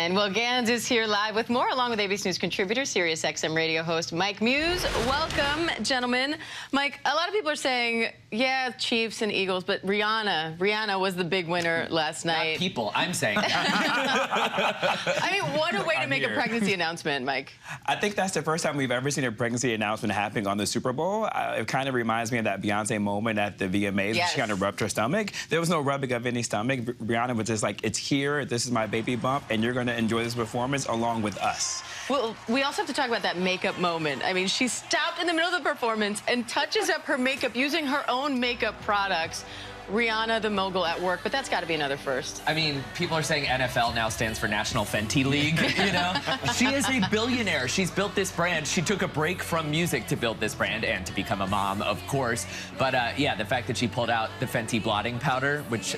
And well, Gans is here live with more, along with ABC News contributor, Sirius XM radio host Mike Muse. Welcome, gentlemen. Mike, a lot of people are saying, yeah, Chiefs and Eagles, but Rihanna was the big winner last night. Not people, I'm saying. I mean, what a way to make a pregnancy announcement, Mike. I think that's the first time we've ever seen a pregnancy announcement happening on the Super Bowl. It kind of reminds me of that Beyonce moment at the VMAs. Yes. She kind of rubbed her stomach. There was no rubbing of any stomach. Rihanna was just like, it's here, this is my baby bump, and you're going to enjoy this performance along with us. Well, we also have to talk about that makeup moment. I mean, she stopped in the middle of the performance and touches up her makeup using her own makeup products. Rihanna, the mogul at work, but that's got to be another first. I mean, people are saying NFL now stands for National Fenty League, you know? She is a billionaire. She's built this brand. She took a break from music to build this brand and to become a mom, of course. But yeah, the fact that she pulled out the Fenty blotting powder, which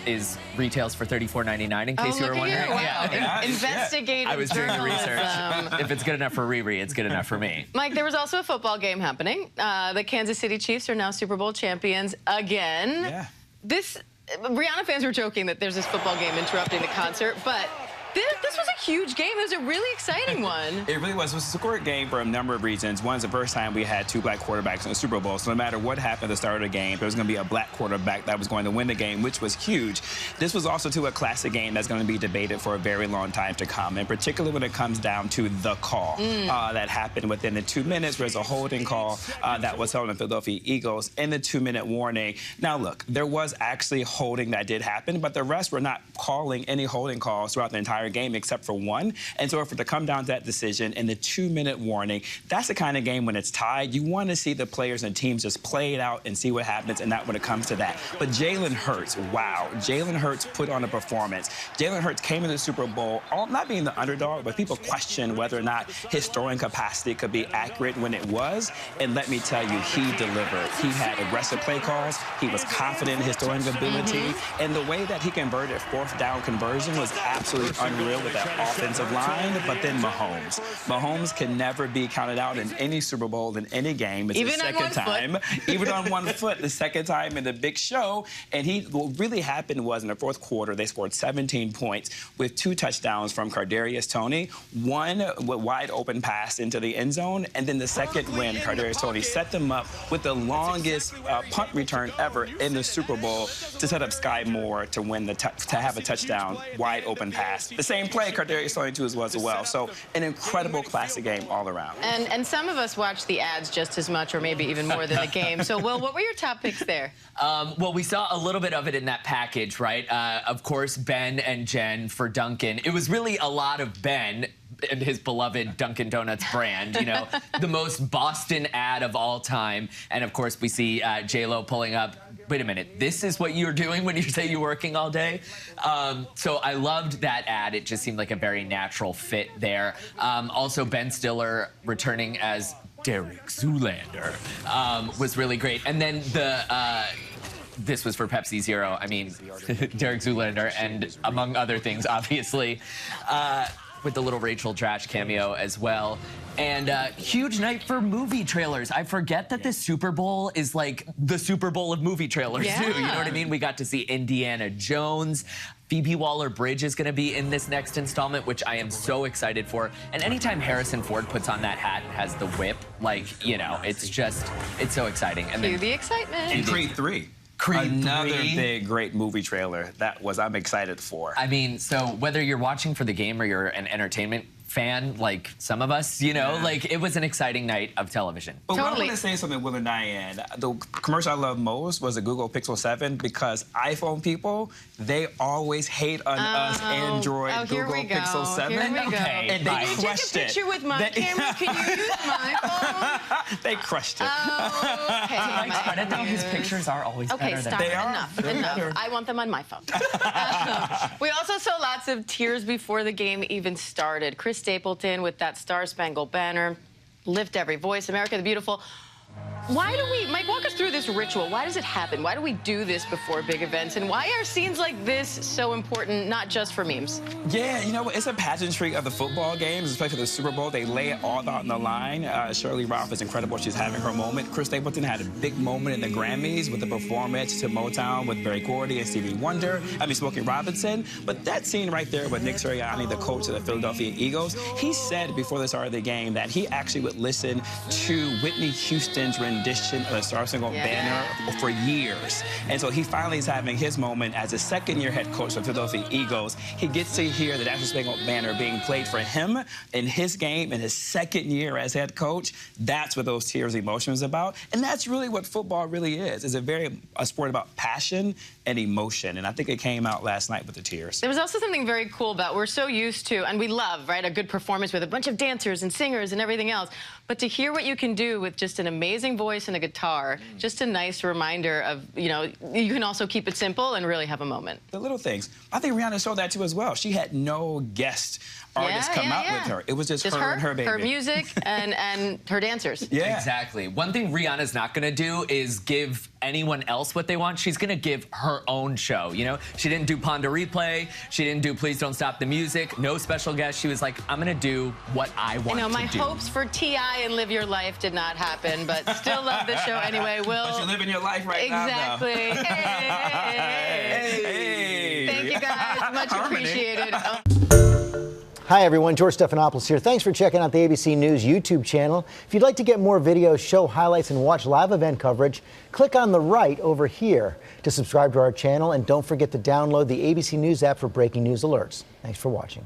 retails for $34.99, in case you were wondering. Wow. Yeah. Investigative I was doing the journalism. research. If it's good enough for Riri, it's good enough for me. Mike, there was also a football game happening. The Kansas City Chiefs are now Super Bowl champions again. Yeah. Rihanna fans were joking that there's this football game interrupting the concert, but this was a huge game. It was a really exciting one. It really was. It was a great game for a number of reasons. One is the first time we had two black quarterbacks in the Super Bowl, so no matter what happened at the start of the game, there was going to be a black quarterback that was going to win the game, which was huge. This was also, too, a classic game that's going to be debated for a very long time to come, and particularly when it comes down to the call that happened within the 2 minutes. There's a holding call that was held in the Philadelphia Eagles in the 2-minute warning. Now, look, there was actually holding that did happen, but the rest were not calling any holding calls throughout the entire game except for one. And so for it to come down to that decision in the 2-minute warning, that's the kind of game when it's tied, you want to see the players and teams just play it out and see what happens, and not when it comes to that. But Jalen Hurts, wow. Jalen Hurts put on a performance. Jalen Hurts came into the Super Bowl, not being the underdog, but people question whether or not his throwing capacity could be accurate when it was. And let me tell you, he delivered. He had aggressive play calls. He was confident in his throwing ability. And the way that he converted fourth down conversion was absolutely unreal with that offensive line. But then Mahomes can never be counted out in any Super Bowl, in any game. It's even the second time. Even on one foot, the second time in the big show. And what really happened was in the fourth quarter, they scored 17 points with 2 touchdowns from Kadarius Toney. One wide open pass into the end zone, and then the second when Kadarius Toney set them up with the longest punt return ever in the Super Bowl to set up Sky Moore to win to have a touchdown wide open pass. The same play Kadarius Toney was as well. So an incredible classic game all around. And some of us watched the ads just as much, or maybe even more than the game. So, Will, what were your top picks there? Well, we saw a little bit of it in that package, right? Of course, Ben and Jen for Dunkin'. It was really a lot of Ben and his beloved Dunkin' Donuts brand, you know, the most Boston ad of all time. And, of course, we see J-Lo pulling up, wait a minute, this is what you're doing when you say you're working all day? So I loved that ad. It just seemed like a very natural fit there. Also, Ben Stiller returning as Derek Zoolander was really great. And then this was for Pepsi Zero. I mean, Derek Zoolander, and among other things, obviously, with the little Rachel Dratch cameo as well. And huge night for movie trailers. I forget that the Super Bowl is like the Super Bowl of movie trailers, too. You know what I mean? We got to see Indiana Jones. Phoebe Waller-Bridge is going to be in this next installment, which I am so excited for. And anytime Harrison Ford puts on that hat and has the whip, like, you know, it's so exciting. And Cue the excitement. And Creed 3. Another big, great movie trailer I'm excited for. I mean, so whether you're watching for the game or you're an entertainment fan, like some of us, you know, like it was an exciting night of television. But I want to say something, Will and Diane. The commercial I love most was the Google Pixel 7, because iPhone people, they always hate on us Android Google Pixel 7. Here we go. And they crushed it. Take a picture with my camera. Can you use my phone? They crushed it. Okay. Mike's credit, though, his pictures are always better than They are. Enough. I want them on my phone. We also saw lots of tears before the game even started. Chris Stapleton with that Star-Spangled Banner, Lift Every Voice, America the Beautiful. Why do we, Mike, walk us through this ritual. Why does it happen? Why do we do this before big events? And why are scenes like this so important, not just for memes? Yeah, you know, it's a pageantry of the football games, especially the Super Bowl. They lay it all out on the line. Shirley Ralph is incredible. She's having her moment. Chris Stapleton had a big moment in the Grammys with the performance to Motown with Berry Gordy and Stevie Wonder. Smokey Robinson. But that scene right there with Nick Sirianni, the coach of the Philadelphia Eagles, he said before the start of the game that he actually would listen to Whitney Houston's rendition of the Star Spangled Banner for years. And so he finally is having his moment as a second-year head coach of the Philadelphia Eagles. He gets to hear the National Spangled Banner being played for him in his game in his second year as head coach. That's what those tears of emotion is about. And that's really what football really is. It's a sport about passion and emotion. And I think it came out last night with the tears. There was also something very cool about, we're so used to, and we love, right, a good performance with a bunch of dancers and singers and everything else. But to hear what you can do with just an amazing voice and a guitar, just a nice reminder of, you know, you can also keep it simple and really have a moment. The little things. I think Rihanna showed that too as well. She had no guest artists come out with her. It was just her and her baby. Her music and her dancers. Yeah. Exactly. One thing Rihanna's not going to do is give anyone else what they want. She's going to give her own show, you know? She didn't do Ponder Replay. She didn't do Please Don't Stop the Music. No special guest. She was like, I'm going to do what I want to do. You know, my hopes for T.I. and Live Your Life did not happen, but still love the show anyway. But you're living your life right now. Exactly. Hey. Thank you guys. Much appreciated. Hi, everyone. George Stephanopoulos here. Thanks for checking out the ABC News YouTube channel. If you'd like to get more videos, show highlights, and watch live event coverage, click on the right over here to subscribe to our channel. And don't forget to download the ABC News app for breaking news alerts. Thanks for watching.